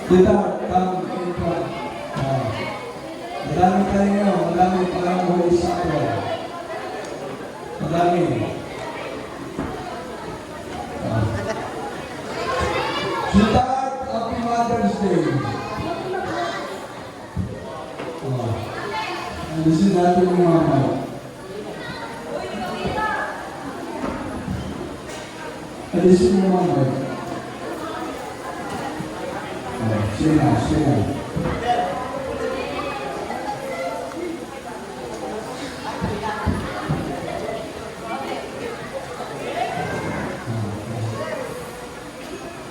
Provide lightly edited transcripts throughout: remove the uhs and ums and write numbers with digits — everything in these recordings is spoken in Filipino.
Kita, tamang ito. Madami tayo, madami parang huli sa ako. Madami. Sweetheart, Happy Mother's Day. Alisin natin yung mama. Alisin yung mama. Sina.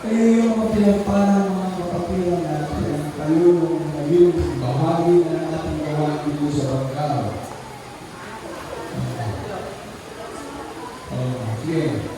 Kaya yung mga pinagpalang mga kapapilang natin, kayo yung naging bahagi na ating gawain dito sa bangka. Sige.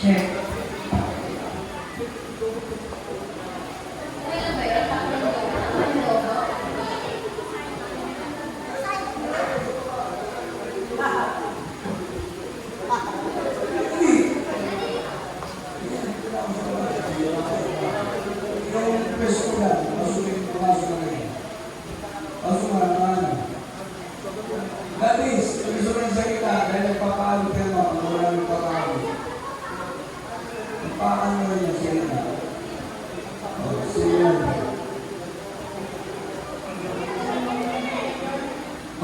Check. That is, gusto rin sa kita, dahil nagpapalo ka mo, ang wala ng papalo. Nagpakan mo rin yung sila. Sila.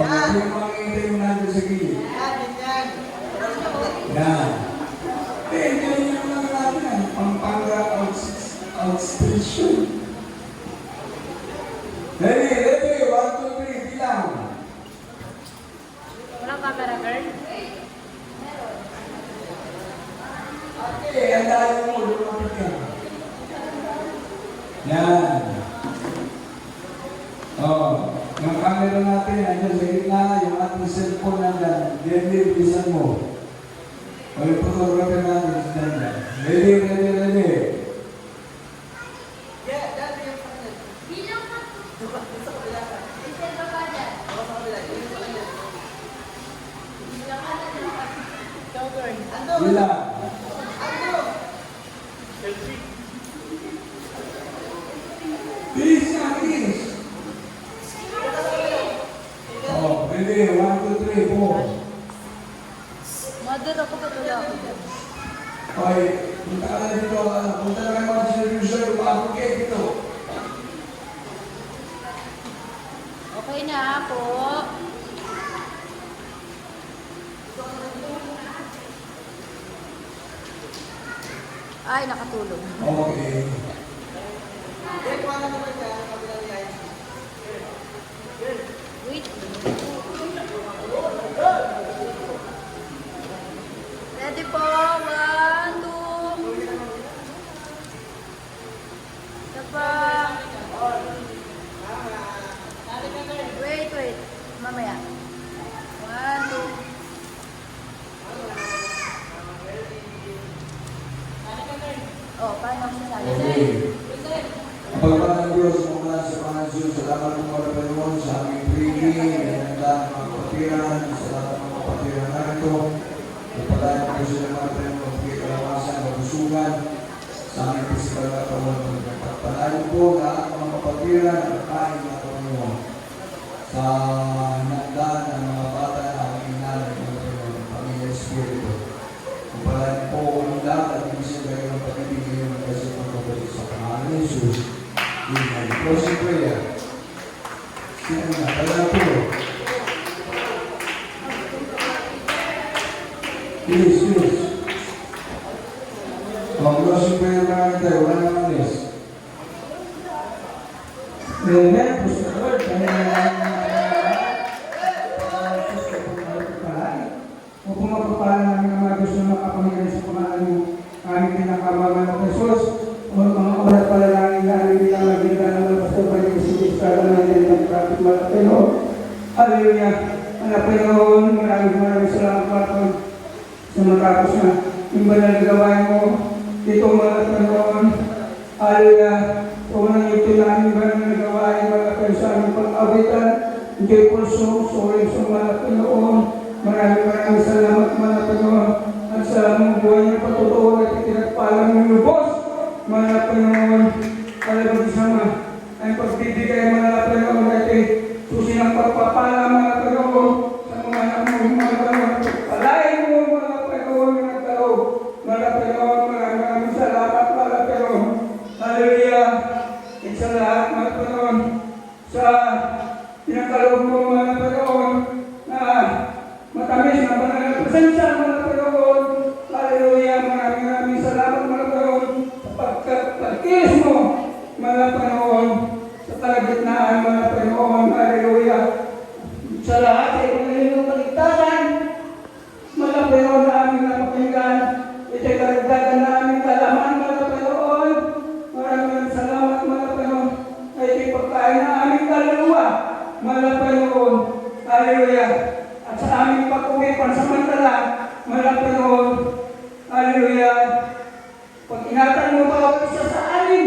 Pag yung mga ngiti mo natin sa gilid. Yan. Ganyan yung mga natin. Pampanga outstation. Ready, 1, 2, 3, bilang. Walang camera, girl? Okay, andahan mo, lumapit ka. Yan. Yung camera natin, andyan sa gitna, yung ating cellphone nandyan, ready, bilisan mo. Yung photographer natin, nandyan. Ready. Bilang. Bilis na, bilis. Ready, 1, 2, 3, 4. Mother, ako pa tuloy ako dyan. Okay, punta ka na dito. Punta na kayo mga distribution, lumabog kayo dito. Okay na ako. Ay, nakatulog. Okay. Wait. Ready po? 1, 2. Isa pa. Wait. Mamaya. 1, 2. Oh, paano ako sasali? Okay. Ang pagpapang Diyos, mula sa Panginoon, salamat po mga Panginoon sa aming training, ang lahat ng mga kapatiran, sa lahat ng mga kapatiran narito. Pagpalayan po sila mga Panginoon, pagkikalawasan, magusugan, sa aming physical na katawan. Pagpalayan po lahat ng mga kapatiran, ang kain na Panginoon. Sa nagdaan ng mga bata na aming inalay ng Panginoon, Panginoon Espiritu. Pagpalayan po ang lahat at ibig kayo ng pag-ibigay ng kasi ng kapatid sa pangalan ni Jesus. Amen. Closing prayer. Sino na? Kaya po. Please. Closing prayer na tayo. Wala naman is. Amen. Praise the Lord. Kung mapapala namin ang mga gusto ng kapamilya sa pangalan ng aming pinakamaman ng Jesus, o mga ulat pala lang Panginoon. Hallelujah. Anak Panginoon, maraming salamat Panginoon sa matapos na yung banal na gawain mo dito mga Panginoon. Hallelujah. So unang ito namin banal na gawain mga Panginoon sa aming pang-awitan. Joyful songs, sorry sa mga Panginoon. Maraming salamat mga Panginoon. At sa mga buhay na patutuwa at itinagpalang ng lubos, mga Panginoon, talagang isama ang pagbibigay mga Panginoon natin. Susi ng pagpapala mga Panginoon sa mga anak mo, mga Panginoon. Palain mo mga Panginoon ng nagkaloob. Mga Panginoon, maraming salamat mga Panginoon. Hallelujah. At sa lahat mga Panginoon, sa pinagkaloob mo mga Panginoon, na matamis na banal na presensya mga Panginoon. Hallelujah. Maraming salamat mga Panginoon sa pagkilis mo mga Panginoon sa kalagitnaan mga Panginoon. Hallelujah. Sa lahat ay pangilinom kaligtasan mga Panginoon na aming napakinggan. Ito'y karagdagan na aming kalaman mga Panginoon. Maraming salamat mga Panginoon. Ito'y pagkain na aming kaluluwa mga Panginoon. Hallelujah. At sa aming pag-uwi pansamantala mga Panginoon. Hallelujah. Pag ingatan mo bawat isa sa amin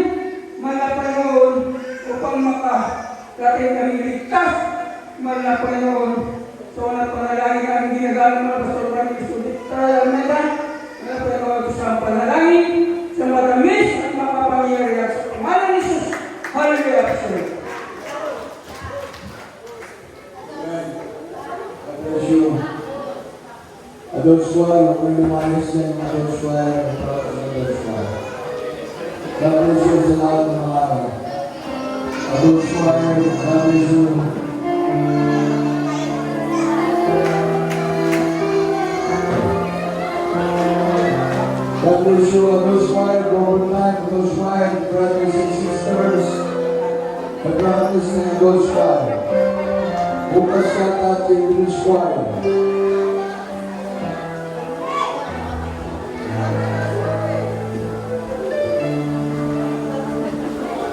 mga Panginoon upang makarating kami ligtas mga Panginoon. So panalangin ang ginagawa mga Pastor Francis Trial Meda mga Panginoon sa panalangin sa matamis at makapangyarihan sa pangalan ni Jesus. Hallelujah. Amen. God bless you. Adult Squad, ako yung lumayos na yung Adult Squad, ang proud ng Adult Squad. God bless you sa lahat ng mga Adult Squad, God bless you. God bless you, Adult Squad, Global Time, Adult Squad, brothers and sisters. Pag-practice ng Adult Squad. Bukas ka natin yung squad.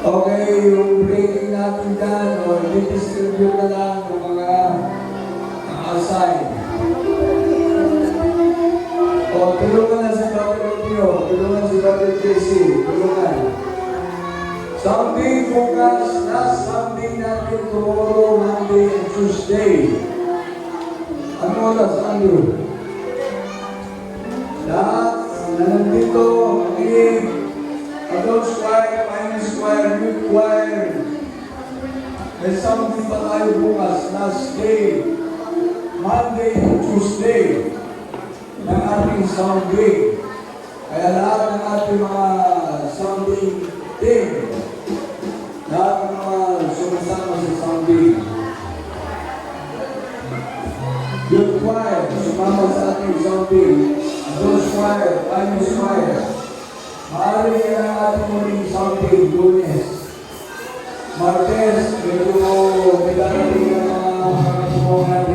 Okay, yung breaking natin dyan, o i-distribute na lang ng mga assign. O, tulungan na si Brother Rodrio, tulungan si Brother JC, tulungan. Sounding focus, last Sunday natin tomorrow, Monday and Tuesday. Ano oras, Andrew? Lahat na nandito, Adult Choir, Minor Choir, Youth Choir. May something pa tayo bukas, last day, Monday and Tuesday, ng ating sounding. Kaya lahat ng ating mga sounding team, lahat ng mga sumasama sa sounding. Youth Choir, sumama sa ating sounding. Adult Choir, Minor Choir. Maaari yan ang ating muling sounding, Lunes. Martes, medyo may darating ang mga